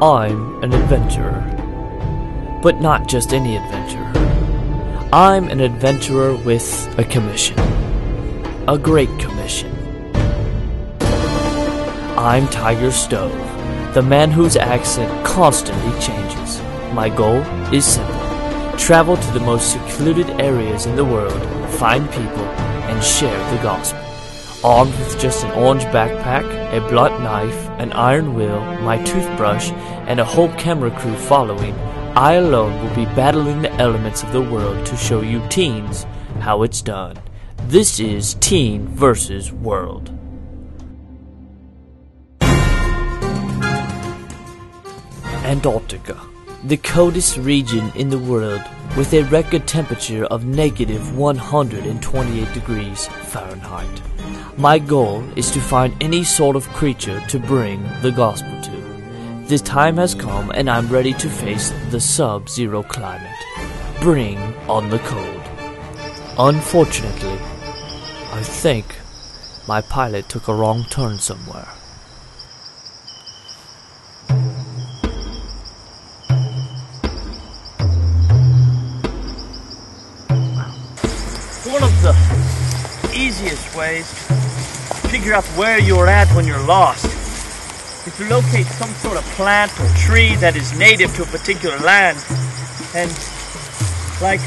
I'm an adventurer. But not just any adventurer. I'm an adventurer with a commission. A great commission. I'm Tiger Stove, the man whose accent constantly changes. My goal is simple. Travel to the most secluded areas in the world, find people, and share the gospel. Armed with just an orange backpack, a blunt knife, an iron wheel, my toothbrush, and a whole camera crew following, I alone will be battling the elements of the world to show you teens how it's done. This is Teen vs. World. Antarctica, the coldest region in the world, with a record temperature of negative 128 degrees Fahrenheit. My goal is to find any sort of creature to bring the gospel to. The time has come and I'm ready to face the sub-zero climate. Bring on the cold. Unfortunately, I think my pilot took a wrong turn somewhere. One of the easiest ways to figure out where you're at when you're lost is to locate some sort of plant or tree that is native to a particular land. And like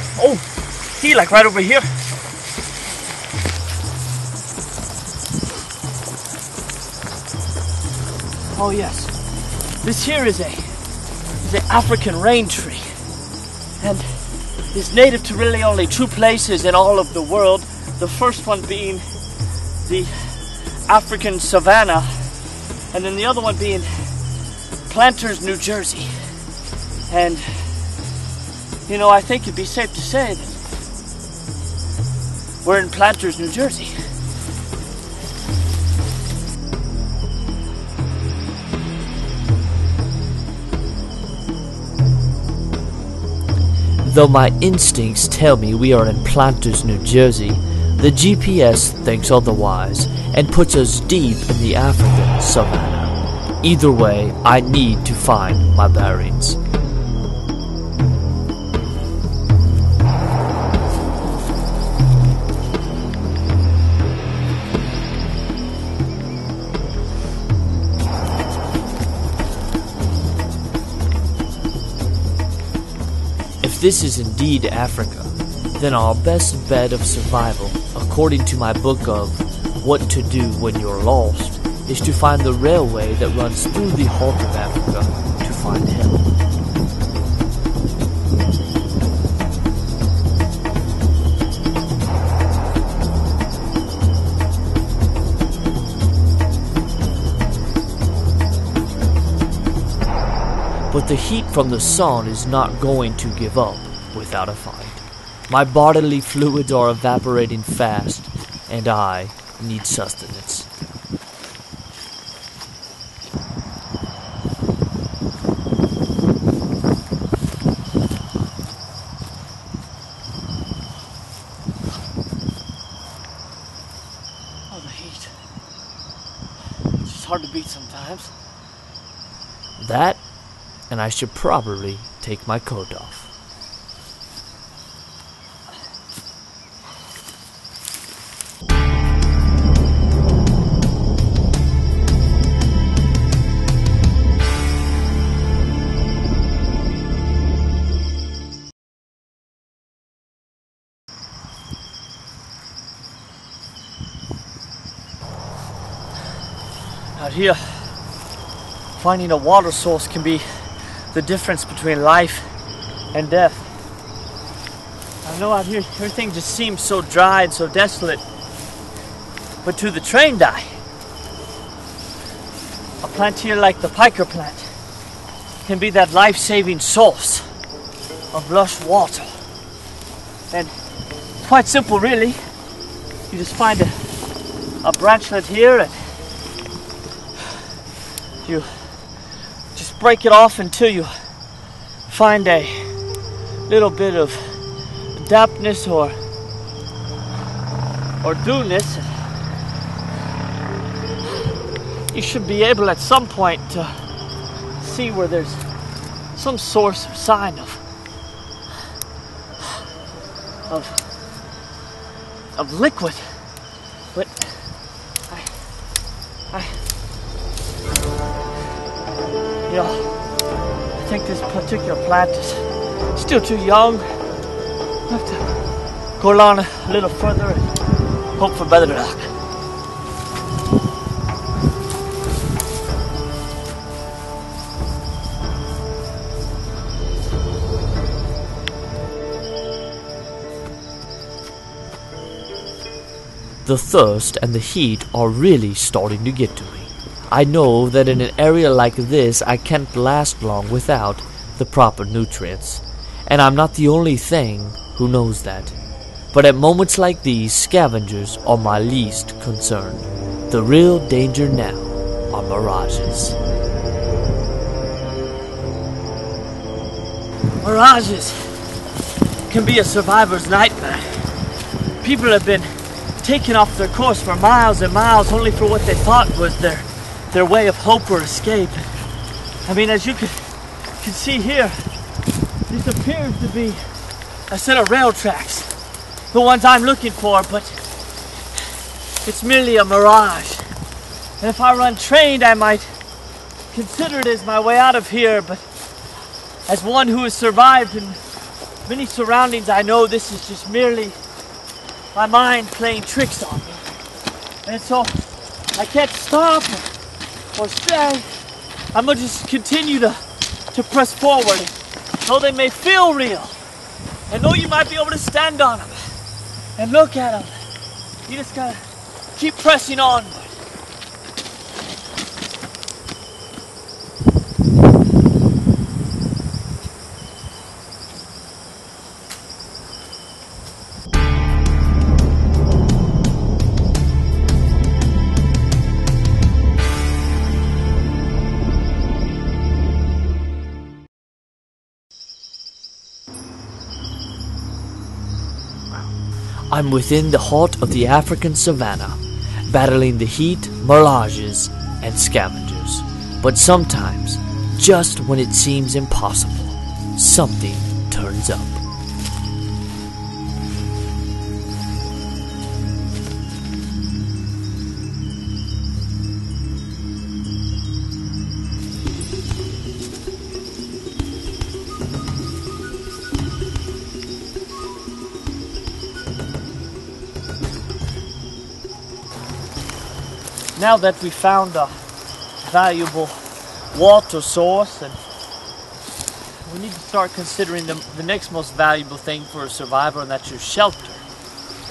right over here. Oh yes, this here is an African rain tree, and is native to really only two places in all of the world. The first one being the African savanna, and then the other one being Planters, New Jersey. And you know, I think it'd be safe to say that we're in Planters, New Jersey. Though my instincts tell me we are in Planters, New Jersey, the GPS thinks otherwise and puts us deep in the African savanna. Either way, I need to find my bearings. If this is indeed Africa, then our best bet of survival, according to my book of What to Do When You're Lost, is to find the railway that runs through the heart of Africa to find help. But the heat from the sun is not going to give up without a fight. My bodily fluids are evaporating fast, and I need sustenance. Oh, the heat. It's just hard to beat sometimes. That, and I should probably take my coat off. Out here, finding a water source can be the difference between life and death. I know out here everything just seems so dry and so desolate, but to the trained eye, a plant here like the piker plant can be that life-saving source of lush water. And quite simple, really. You just find a branchlet here and you just break it off until you find a little bit of dampness or dewness. You should be able at some point to see where there's some source or sign of liquid, but I think this particular plant is still too young. I have to go along a little further and hope for better luck. The thirst and the heat are really starting to get to me. I know that in an area like this I can't last long without the proper nutrients, and I'm not the only thing who knows that. But at moments like these, scavengers are my least concern. The real danger now are mirages. Mirages can be a survivor's nightmare. People have been taken off their course for miles and miles only for what they thought was their way of hope or escape. I mean, as you can see here, this appears to be a set of rail tracks, the ones I'm looking for, but it's merely a mirage. And if I were untrained, I might consider it as my way out of here, but as one who has survived in many surroundings, I know this is just merely my mind playing tricks on me. And so I can't stop or stay. I'm gonna just continue to press forward. Though they may feel real, and though you might be able to stand on them and look at them, you just gotta keep pressing on. I'm within the heart of the African savannah, battling the heat, mirages, and scavengers. But sometimes, just when it seems impossible, something turns up. Now that we found a valuable water source, and we need to start considering the next most valuable thing for a survivor, and that's your shelter.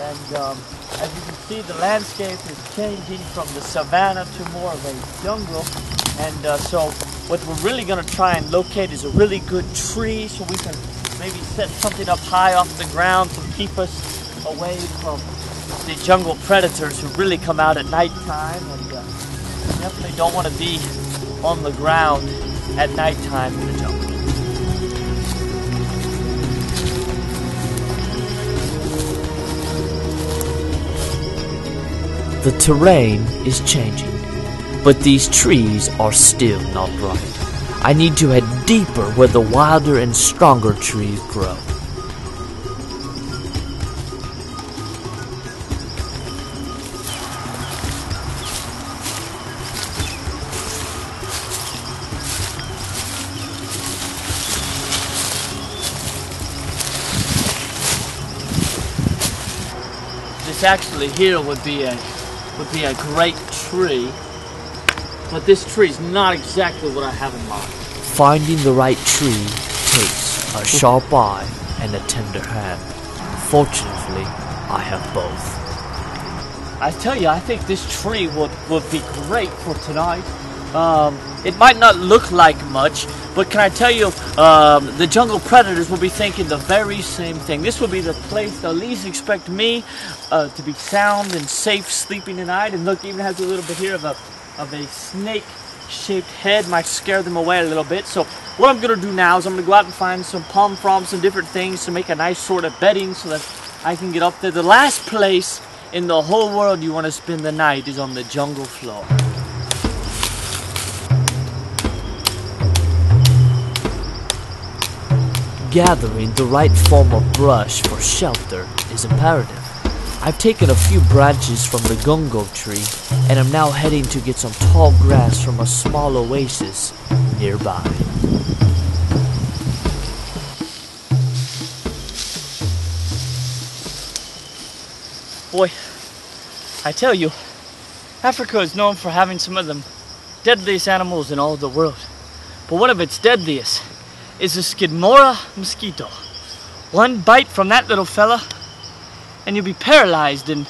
And as you can see, the landscape is changing from the savannah to more of a jungle. And so what we're really going to try and locate is a really good tree, so we can maybe set something up high off the ground to keep us away from the jungle predators who really come out at nighttime, and definitely don't want to be on the ground at nighttime in the jungle. The terrain is changing, but these trees are still not right. I need to head deeper where the wilder and stronger trees grow. This actually here would be a great tree, but this tree is not exactly what I have in mind. Finding the right tree takes a sharp eye and a tender hand. Fortunately, I have both. I tell you, I think this tree would be great for tonight. It might not look like much, but can I tell you, the jungle predators will be thinking the very same thing. This will be the place they'll least expect me to be sound and safe sleeping tonight. And look, even has a little bit here of a snake-shaped head. Might scare them away a little bit. So what I'm going to do now is I'm going to go out and find some palm fronds and different things to make a nice sort of bedding so that I can get up there. The last place in the whole world you want to spend the night is on the jungle floor. gathering the right form of brush for shelter is imperative. I've taken a few branches from the gungo tree and am now heading to get some tall grass from a small oasis nearby. Boy, I tell you, Africa is known for having some of the deadliest animals in all the world. But one of its deadliest is the Skidmora mosquito. One bite from that little fella and you'll be paralyzed in